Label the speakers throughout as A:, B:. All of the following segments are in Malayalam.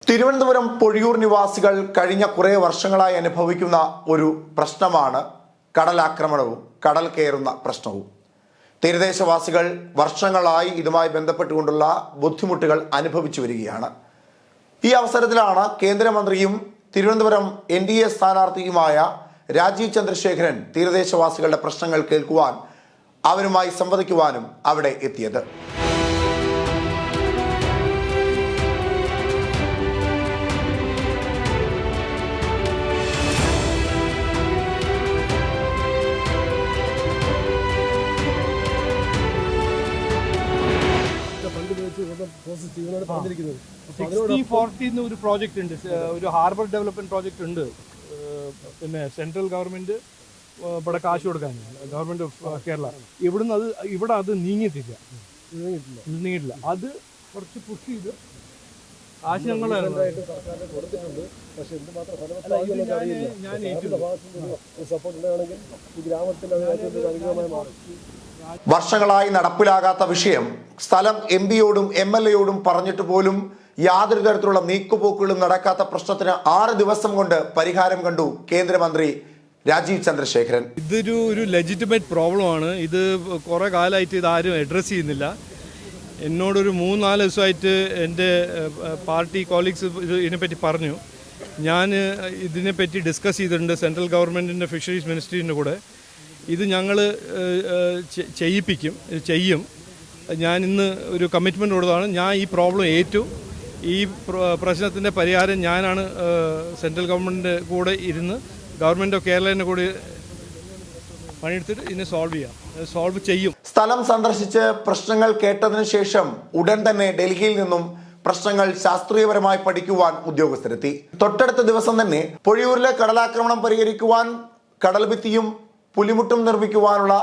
A: തിരുവനന്തപുരം പൊഴിയൂർ നിവാസികൾ കഴിഞ്ഞ കുറേ വർഷങ്ങളായി അനുഭവിക്കുന്ന ഒരു പ്രശ്നമാണ് കടലാക്രമണവും കടൽ കയറുന്ന പ്രശ്നവും. തീരദേശവാസികൾ വർഷങ്ങളായി ഇതുമായി ബന്ധപ്പെട്ടുകൊണ്ടുള്ള ബുദ്ധിമുട്ടുകൾ അനുഭവിച്ചു വരികയാണ്. ഈ അവസരത്തിലാണ് കേന്ദ്രമന്ത്രിയും തിരുവനന്തപുരം NDA സ്ഥാനാർത്ഥിയുമായ രാജീവ് ചന്ദ്രശേഖരൻ തീരദേശവാസികളുടെ പ്രശ്നങ്ങൾ കേൾക്കുവാൻ അവരുമായി സംവദിക്കുവാനും അവിടെ എത്തിയത്.
B: ഒരു പ്രോജക്റ്റ് ഉണ്ട്, ഒരു ഹാർബർ ഡെവലപ്മെന്റ് പ്രോജക്റ്റ് ഉണ്ട്. പിന്നെ സെൻട്രൽ ഗവൺമെന്റ് ഇവിടെ കാശ് കൊടുക്കാൻ, ഗവൺമെന്റ് ഓഫ് കേരള ഇവിടെ അത് നീങ്ങിയിട്ടില്ല. അത് കുറച്ച് പുഷ് ചെയ്ത് കാശ് ഞങ്ങൾ
A: വർഷങ്ങളായി നടപ്പിലാകാത്ത വിഷയം സ്ഥലം MP-യോടും MLA-യോടും പറഞ്ഞിട്ട് പോലും യാതൊരു തരത്തിലുള്ള നീക്കുപോക്കുകളും നടക്കാത്ത പ്രശ്നത്തിന് 6 ദിവസം കൊണ്ട് പരിഹാരം കണ്ടു കേന്ദ്രമന്ത്രി രാജീവ് ചന്ദ്രശേഖരൻ.
B: ഇതൊരു ലെജിറ്റിമേറ്റ് പ്രോബ്ലമാണ്. ഇത് കുറെ കാലമായിട്ട് ഇതാരും അഡ്രസ്സ് ചെയ്യുന്നില്ല. എന്നോടൊരു 3-4 ദിവസമായിട്ട് എൻ്റെ പാർട്ടി കോളീഗ്സ് ഇതിനെപ്പറ്റി പറഞ്ഞു. ഞാൻ ഇതിനെപ്പറ്റി ഡിസ്കസ് ചെയ്തിട്ടുണ്ട് സെൻട്രൽ ഗവൺമെൻറ്റിൻ്റെ ഫിഷറീസ് മിനിസ്ട്രീൻ്റെ കൂടെ. ഇത് ഞങ്ങൾ ചെയ്യും. ഞാൻ ഇന്ന് ഒരു കമ്മിറ്റ്മെൻറ്റ് കൊടുത്തതാണ്. ഞാൻ ഈ പ്രോബ്ലം ഏറ്റു. ഈ പ്രശ്നത്തിൻ്റെ പരിഹാരം ഞാനാണ് സെൻട്രൽ ഗവൺമെൻറ്റിൻ്റെ കൂടെ ഇരുന്ന് ഗവൺമെൻറ് ഓഫ് കേരളേൻ്റെ കൂടെ പണിയെടുത്തിട്ട് ഇതിനെ സോൾവ് ചെയ്യും.
A: സ്ഥലം സന്ദർശിച്ച് പ്രശ്നങ്ങൾ കേട്ടതിനു ശേഷം ഉടൻ തന്നെ ഡൽഹിയിൽ നിന്നും പ്രശ്നങ്ങൾ ശാസ്ത്രീയപരമായി പഠിക്കുവാൻ ഉദ്യോഗസ്ഥരെത്തി. തൊട്ടടുത്ത ദിവസം തന്നെ പൊഴിയൂരിലെ കടലാക്രമണം പരിഹരിക്കുവാൻ കടൽഭിത്തിയും പുലിമുട്ടും നിർമ്മിക്കുവാനുള്ള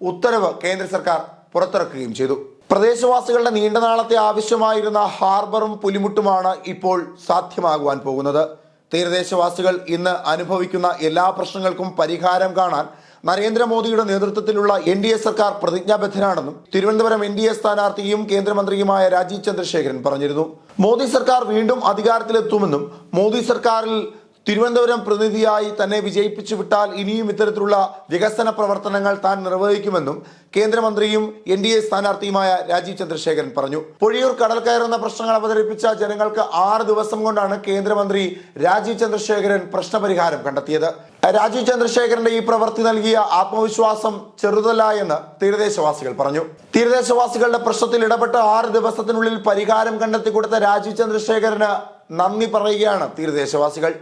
A: ഉത്തരവ് കേന്ദ്ര സർക്കാർ പുറത്തിറക്കുകയും ചെയ്തു. പ്രദേശവാസികളുടെ നീണ്ട നാളത്തെ ആവശ്യമായിരുന്ന ഹാർബറും പുലിമുട്ടുമാണ് ഇപ്പോൾ സാധ്യമാകുവാൻ പോകുന്നത്. തീരദേശവാസികൾ ഇന്ന് അനുഭവിക്കുന്ന എല്ലാ പ്രശ്നങ്ങൾക്കും പരിഹാരം കാണാൻ നരേന്ദ്രമോദിയുടെ നേതൃത്വത്തിലുള്ള NDA സർക്കാർ പ്രതിജ്ഞാബദ്ധരാണെന്നും തിരുവനന്തപുരം NDA സ്ഥാനാർത്ഥിയും കേന്ദ്രമന്ത്രിയുമായ രാജീവ് ചന്ദ്രശേഖരൻ പറഞ്ഞിരുന്നു. മോദി സർക്കാർ വീണ്ടും അധികാരത്തിലെത്തുമെന്നും മോദി സർക്കാരിൽ തിരുവനന്തപുരം പ്രതിനിധിയായി തന്നെ വിജയിപ്പിച്ചു വിട്ടാൽ ഇനിയും ഇത്തരത്തിലുള്ള വികസന പ്രവർത്തനങ്ങൾ താൻ നിർവഹിക്കുമെന്നും കേന്ദ്രമന്ത്രിയും NDA സ്ഥാനാർത്ഥിയുമായ രാജീവ് ചന്ദ്രശേഖരൻ പറഞ്ഞു. പൊഴിയൂർ കടൽ കയറുന്ന പ്രശ്നങ്ങൾ അവതരിപ്പിച്ച ജനങ്ങൾക്ക് 6 ദിവസം കൊണ്ടാണ് കേന്ദ്രമന്ത്രി രാജീവ് ചന്ദ്രശേഖരൻ പ്രശ്നപരിഹാരം കണ്ടെത്തിയത്. രാജീവ് ചന്ദ്രശേഖരന്റെ ഈ പ്രവൃത്തി നൽകിയ ആത്മവിശ്വാസം ചെറുതല്ല എന്ന് തീരദേശവാസികൾ പറഞ്ഞു. തീരദേശവാസികളുടെ പ്രശ്നത്തിൽ ഇടപെട്ട് 6 ദിവസത്തിനുള്ളിൽ പരിഹാരം കണ്ടെത്തി കൊടുത്ത രാജീവ് ചന്ദ്രശേഖരന് നന്ദി പറയുകയാണ് തീരദേശവാസികൾ.